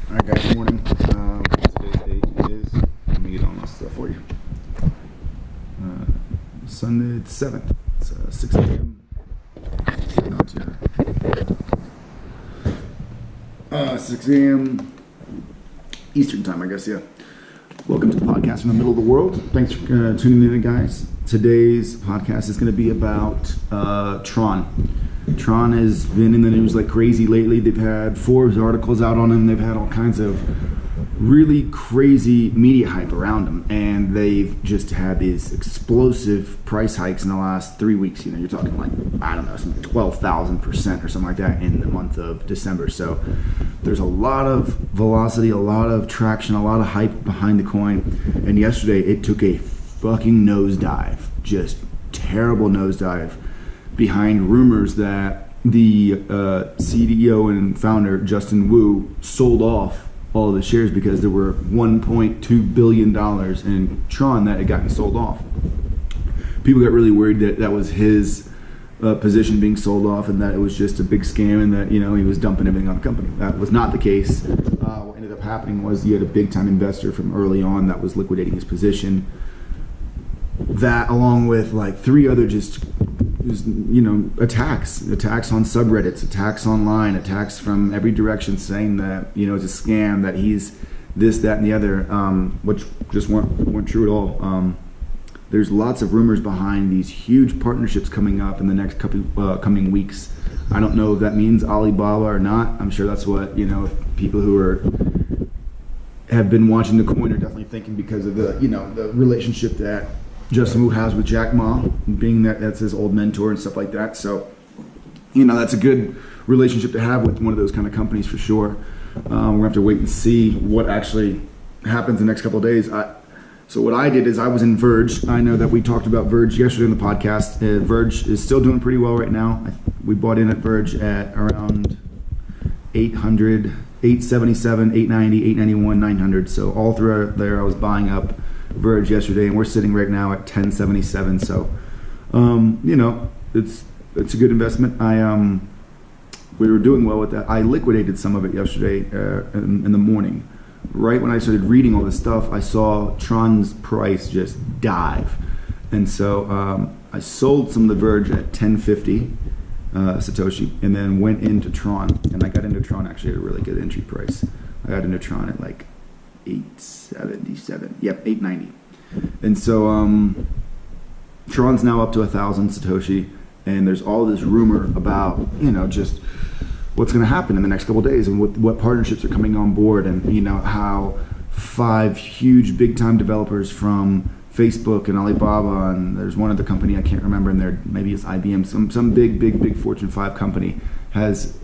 Alright guys, good morning. Today's date is, let me get all this stuff for you. Sunday the 7th. It's 6 a.m. 6 a.m. Eastern time, I guess, yeah. Welcome to the podcast from the middle of the world. Thanks for tuning in, guys. Today's podcast is going to be about TRON. TRON has been in the news like crazy lately. They've had Forbes articles out on him. They've had all kinds of really crazy media hype around him, and they've just had these explosive price hikes in the last 3 weeks. You know, you're talking like, I don't know, something 12,000% or something like that in the month of December. So there's a lot of velocity, a lot of traction, a lot of hype behind the coin. And yesterday it took a fucking nosedive, just terrible nosedive, behind rumors that the CEO and founder Justin Wu sold off all of the shares because there were $1.2 billion in TRON that had gotten sold off. People got really worried that that was his position being sold off and that it was just a big scam and that, you know, he was dumping everything on the company. That was not the case. What ended up happening was you had a big time investor from early on that was liquidating his position. That, along with like three other just you know, attacks on subreddits, attacks online, attacks from every direction saying that, you know, it's a scam, that he's this, that, and the other, which just weren't true at all. There's lots of rumors behind these huge partnerships coming up in the next couple coming weeks. I don't know if that means Alibaba or not. I'm sure that's what, you know, people who have been watching the coin are definitely thinking, because of the, you know, the relationship that Justin Wu has with Jack Ma, being that that's his old mentor and stuff like that. So, you know, that's a good relationship to have with one of those kind of companies for sure. We're gonna have to wait and see what actually happens in the next couple of days. So what I did is I was in Verge. I know that we talked about Verge yesterday in the podcast. Verge is still doing pretty well right now. We bought in at Verge at around 800, 877, 890, 891, 900. So all through there I was buying up Verge yesterday, and we're sitting right now at 1077. So you know, it's a good investment. We were doing well with that. I liquidated some of it yesterday in the morning. Right when I started reading all this stuff, I saw TRON's price just dive, and so I sold some of the Verge at 1050 Satoshi, and then went into TRON, and I got into TRON actually at a really good entry price. I got into TRON at like 877, yep, 890. And so TRON's now up to 1,000 Satoshi, and there's all this rumor about, you know, just what's going to happen in the next couple of days, and what partnerships are coming on board, and, you know, how 5 huge big time developers from Facebook and Alibaba, and there's one other company I can't remember, and there maybe it's IBM, some big Fortune 5 company has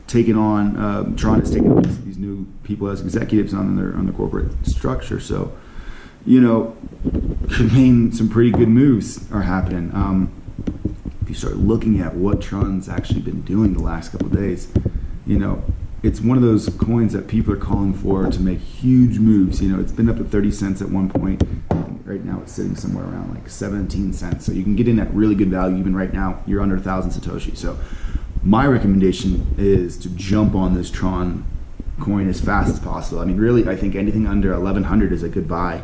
taken on TRON has taken on these new people as executives on the corporate structure. So, you know, could mean some pretty good moves are happening. If you start looking at what TRON's actually been doing the last couple of days, you know, it's one of those coins that people are calling for to make huge moves. You know, it's been up at 30 cents at one point. Right now it's sitting somewhere around like 17 cents. So you can get in at really good value. Even right now, you're under 1,000 Satoshi. So my recommendation is to jump on this TRON coin as fast as possible. I mean, really, I think anything under 1,100 is a good buy.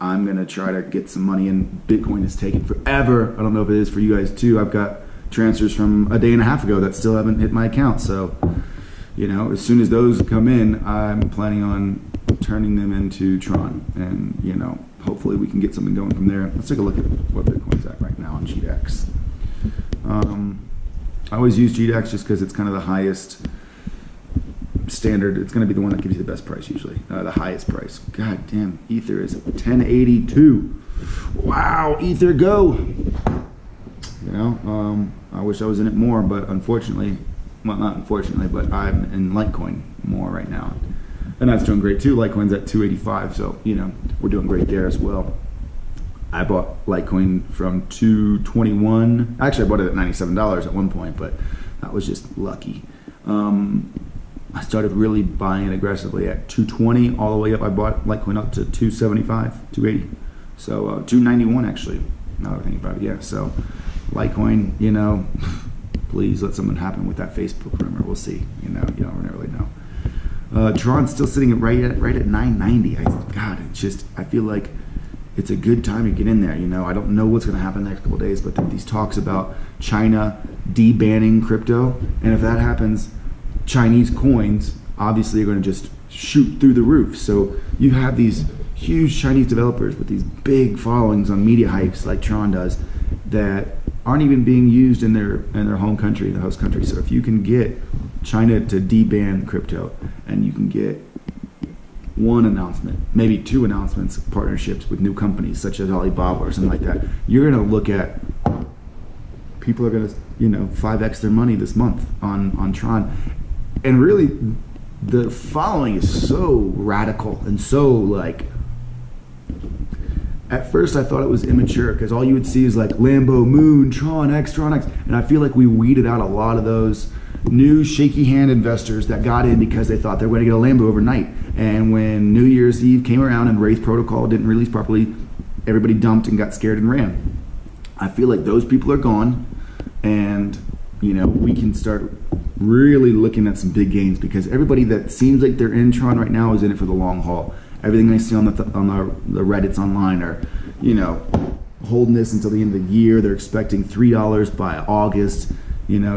I'm going to try to get some money in. Bitcoin is taking forever. I don't know if it is for you guys too. I've got transfers from a day and a half ago that still haven't hit my account. So, you know, as soon as those come in, I'm planning on turning them into TRON. And, you know, hopefully we can get something going from there. Let's take a look at what Bitcoin's at right now on GDX. I always use GDX just because it's kind of the highest standard. It's going to be the one that gives you the best price usually, the highest price. God damn, Ether is 1082. Wow, Ether go. You know, I wish I was in it more, but unfortunately, well, not unfortunately, but I'm in Litecoin more right now, and that's doing great too. Litecoin's at 285, so, you know, we're doing great there as well. I bought Litecoin from 221. Actually, I bought it at $97 at one point, but that was just lucky. I started really buying it aggressively at 220 all the way up. I bought Litecoin up to 275, 280. So 291 actually, now that I think about it, yeah. So Litecoin, you know, please let something happen with that Facebook rumor. We'll see, you know, you don't really know. TRON's still sitting right at 990. I feel like it's a good time to get in there. I don't know what's going to happen in the next couple of days, but these talks about China debanning crypto, and if that happens, Chinese coins obviously are going to just shoot through the roof. So you have these huge Chinese developers with these big followings on media hypes like TRON does that aren't even being used in their home country, the host country. So if you can get China to deban crypto, and you can get one announcement, maybe two announcements, partnerships with new companies such as Alibaba or something like that, you're going to look at people are going to 5x their money this month on TRON. And really, the following is so radical and so like, at first I thought it was immature because all you would see is like Lambo, Moon, TRON X, and I feel like we weeded out a lot of those new shaky hand investors that got in because they thought they were going to get a Lambo overnight. And when New Year's Eve came around and Wraith Protocol didn't release properly, everybody dumped and got scared and ran. I feel like those people are gone, and we can start really looking at some big gains because everybody that seems like they're in TRON right now is in it for the long haul. Everything I see on the Reddits online are, holding this until the end of the year. They're expecting $3 by August.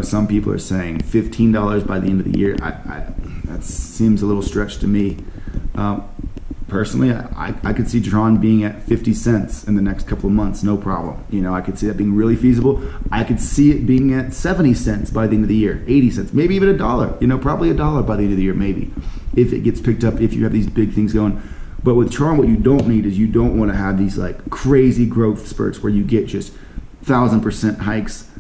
Some people are saying $15 by the end of the year. That seems a little stretched to me. Personally, I could see TRON being at 50 cents in the next couple of months, no problem. I could see that being really feasible. I could see it being at 70 cents by the end of the year, 80 cents, maybe even $1. Probably $1 by the end of the year, maybe, if it gets picked up, if you have these big things going. But with TRON, what you don't need is you don't want to have these like crazy growth spurts where you get just 1,000% hikes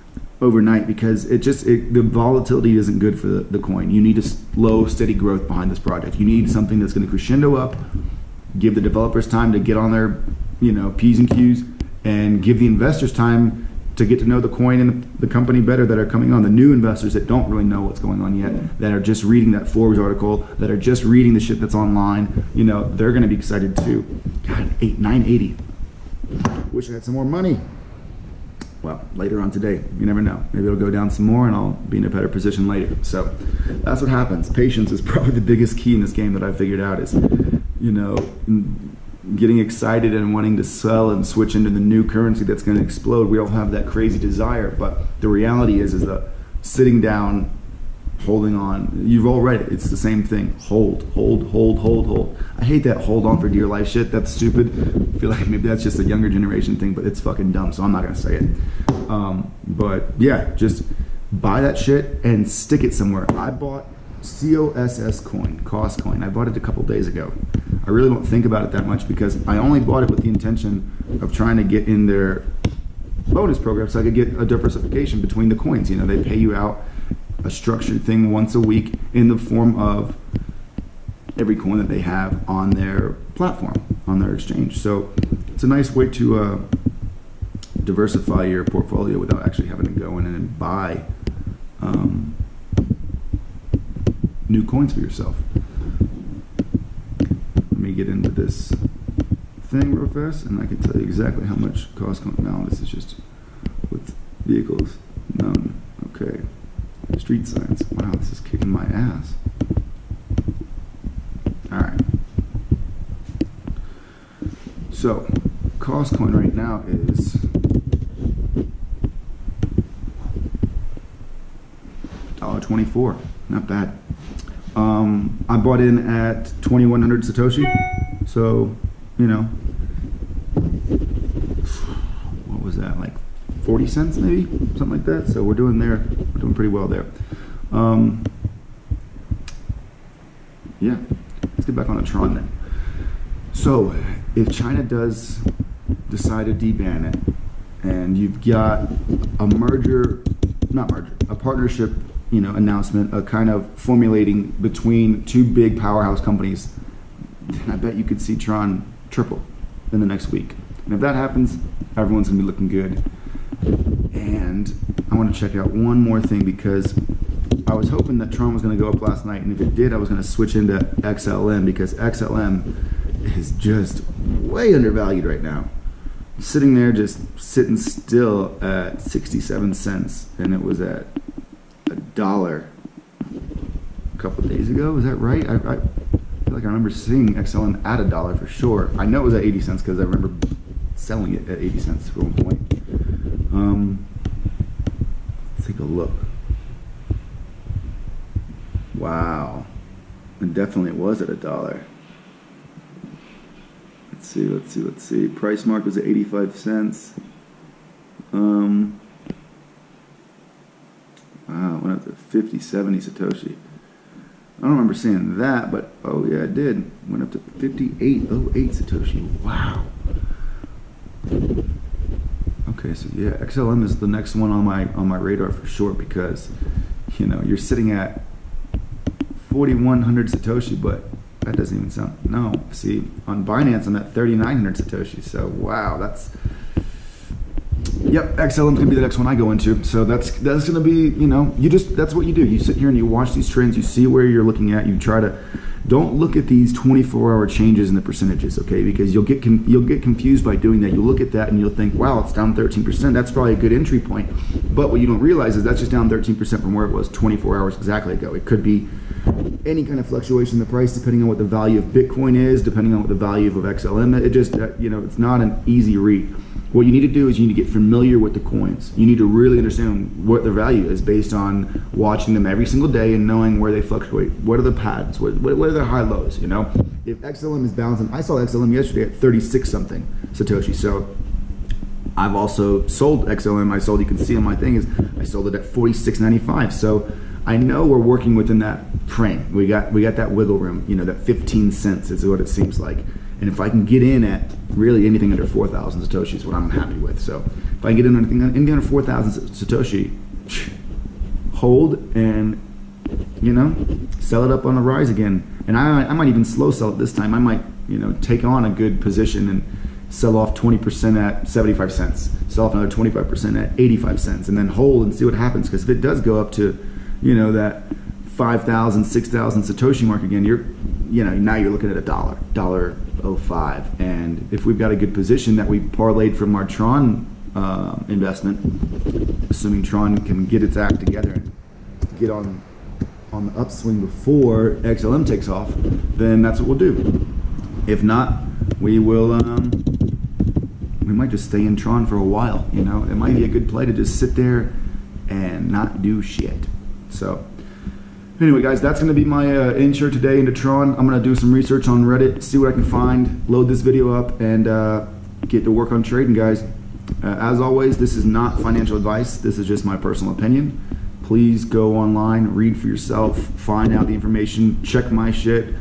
overnight, because the volatility isn't good for the coin. You need a slow, steady growth behind this project. You need something that's going to crescendo up, give the developers time to get on their P's and Q's, and give the investors time to get to know the coin and the company better that are coming on. The new investors that don't really know what's going on yet, that are just reading that Forbes article, that are just reading the shit that's online, they're going to be excited too. God, 980. Wish I had some more money. Well, later on today, you never know. Maybe it'll go down some more and I'll be in a better position later. So that's what happens. Patience is probably the biggest key in this game that I've figured out is, getting excited and wanting to sell and switch into the new currency that's going to explode. We all have that crazy desire, but the reality is that sitting down, holding on, you've all read it. It's the same thing. Hold. I hate that hold on for dear life shit. That's stupid. I feel like maybe that's just a younger generation thing, but it's fucking dumb, so I'm not going to say it. But yeah, just buy that shit and stick it somewhere. I bought COSS coin, COS coin. I bought it a couple days ago. I really don't think about it that much because I only bought it with the intention of trying to get in their bonus program so I could get a diversification between the coins. They pay you out a structured thing once a week in the form of every coin that they have on their platform, on their exchange. So it's a nice way to diversify your portfolio without actually having to go in and buy new coins for yourself. Let me get into this thing real fast and I can tell you exactly how much cost coin. Now this is just with vehicles. Okay. Street signs. Wow, this is kicking my ass. Alright. So, cost coin right now is $1.24. Not bad. I bought in at 2,100 Satoshi. So, what was that, like 40 cents maybe? Something like that. So we're doing pretty well there. Yeah, let's get back on the TRON then. So if China does decide to deban it, and you've got a partnership, announcement, a kind of formulating between two big powerhouse companies, then I bet you could see TRON triple in the next week. And if that happens, everyone's gonna be looking good. And I want to check out one more thing because I was hoping that TRON was going to go up last night, and if it did, I was going to switch into XLM because XLM is just way undervalued right now. Sitting there, just sitting still at 67 cents, and it was at $1 a couple of days ago. Is that right? I feel like I remember seeing XLM at $1 for sure. I know it was at 80 cents because I remember selling it at 80 cents for one point. Let's take a look. Wow. And definitely it was at $1. Let's see. Price mark was at 85 cents. Wow, went up to 50, 70 Satoshi. I don't remember seeing that, but oh yeah, it did. Went up to 5808 Satoshi. Wow. Okay, so yeah, XLM is the next one on my radar for sure, because you know you're sitting at 4100 Satoshi, but that doesn't even sound, no. See, on Binance I'm at 3900 Satoshi. So wow, that's, yep, XLM's gonna be the next one I go into. So that's gonna be, you know, that's what you do. You sit here and you watch these trends, you see where you're looking at, you try to, don't look at these 24-hour changes in the percentages, okay? Because you'll get confused by doing that. You'll look at that and you'll think, wow, it's down 13%. That's probably a good entry point. But what you don't realize is that's just down 13% from where it was 24 hours exactly ago. It could be any kind of fluctuation in the price depending on what the value of Bitcoin is, depending on what the value of XLM. It just, you know, it's not an easy read. What you need to do is you need to get familiar with the coins. You need to really understand what their value is based on watching them every single day and knowing where they fluctuate. What are the patterns? What are their high lows, you know? If XLM is bouncing, I saw XLM yesterday at 36 something Satoshi. So I've also sold XLM. I sold, you can see on my thing, is I sold it at 46.95. So I know we're working within that frame. We got that wiggle room, you know, that 15 cents is what it seems like. And if I can get in at really anything under 4,000 Satoshi is what I'm happy with. So if I can get in anything under 4,000 Satoshi, hold and, you know, sell it up on the rise again. And I might even slow sell it this time. I might, you know, take on a good position and sell off 20% at 75 cents, sell off another 25% at 85 cents, and then hold and see what happens. Because if it does go up to, you know, that 5,000, 6,000 Satoshi mark again, now you're looking at $1.05. And if we've got a good position that we parlayed from our TRON investment, assuming TRON can get its act together and get on the upswing before XLM takes off, then that's what we'll do. If not, we will, we might just stay in TRON for a while. You know, it might be a good play to just sit there and not do shit. So anyway, guys, that's going to be my intro today into TRON. I'm going to do some research on Reddit, see what I can find, load this video up, and get to work on trading, guys. As always, this is not financial advice. This is just my personal opinion. Please go online, read for yourself, find out the information, check my shit,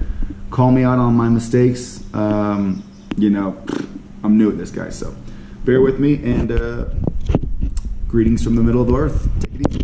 call me out on my mistakes. You know, I'm new at this, guys, so bear with me, and greetings from the middle of the earth. Take it easy.